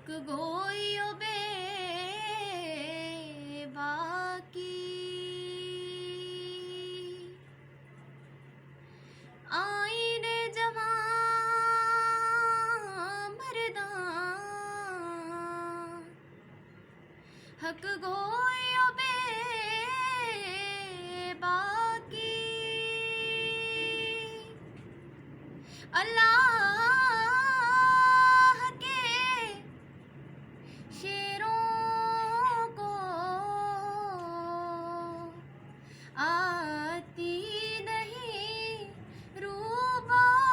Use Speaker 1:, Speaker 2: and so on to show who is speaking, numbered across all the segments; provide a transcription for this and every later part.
Speaker 1: حق گوئیو بے باکی آئین جوان مردان حق گوئیو بے باکی اللہ کے شیروں کو آتی نہیں روبائی،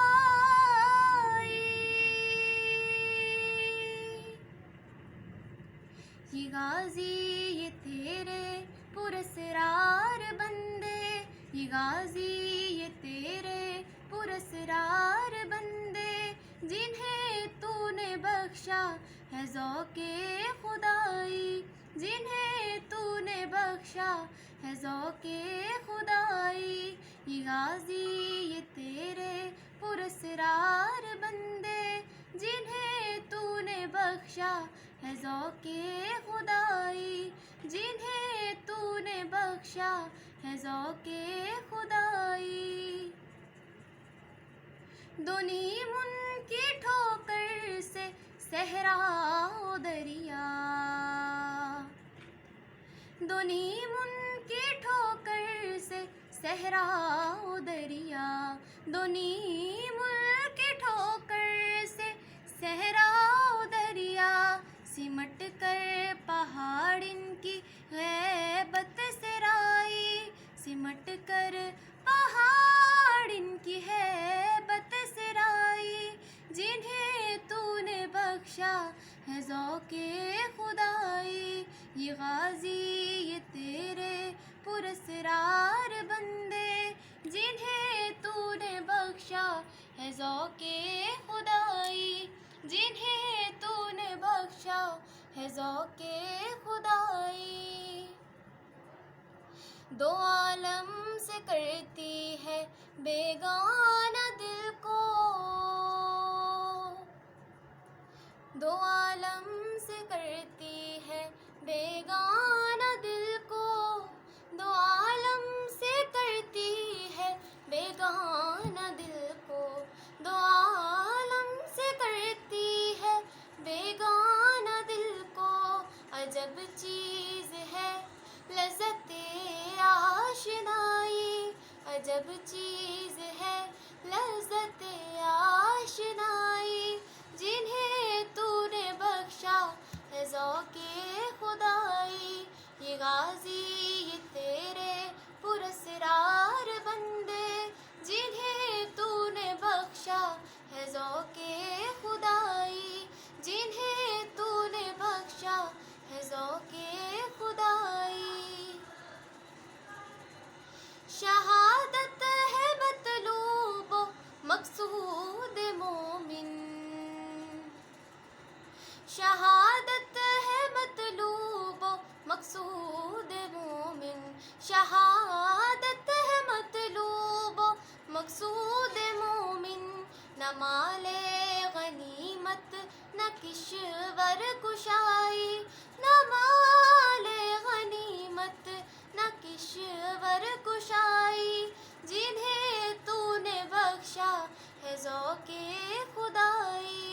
Speaker 1: یہ غازی یہ تیرے پراسرار بندے، یہ غازی یہ تیرے پراسرار بندے، جنہیں تو نے بخشا ہے ذوق خدائی، جنہیں تو نے بخشا ہے ذوق خدائی، یہ غازی یہ تیرے پراسرار بندے، جنہیں تو نے بخشا ہے ذوق خدائی، جنہیں تو نے بخشا ہے ذوق خدائی۔ دو نیم ان کی ٹھوکر سے صحرا و دریا، دو نیم ان کی ٹھوکر سے صحرا و دریا، دو نیم ان کی ٹھوکر سے صحرا و دریا، سمٹ کر پہاڑ ان کی غیبت سرائی، سمٹ کر پہاڑ ان کی غیبت سرائی، جنہیں تو نے بخشا ہے ذوق خدائی، یہ غازی یہ تیرے پراسرار بندے، جنہیں تو نے بخشا ہے ذوق خدائی، جنہیں تو نے بخشا ہے ذوق خدائی۔ دو عالم سے کرتی ہے بیگانہ دل کو، دو عالم سے کرتی ہے بیگانہ دل کو، دو عالم سے کرتی ہے بیگانہ دل کو، دو عالم سے کرتی ہے بیگانہ دل کو، عجب چیز ہے لذت آشنائی، عجب چیز ہے لذت آشنائی، جنہیں تو نے بخشا ہے ذوق خدائی، یہ غازی یہ تیرے پراسرار بندے، جنہیں تو نے بخشا ہے ذوق خدائی، جنہیں تو نے بخشا ہے ذوق خدائی۔ شہادت ہے مطلوب و مقصود مومن، شہادت ہے مطلوب و مقصود مومن، شہادت ہے مطلوب و مقصود مومن، نہ مال غنیمت نہ کشور کشائی، نہ مال غنیمت نہ کشور کشائی، جنہیں تو نے بخشا ہے ذوق خدائی،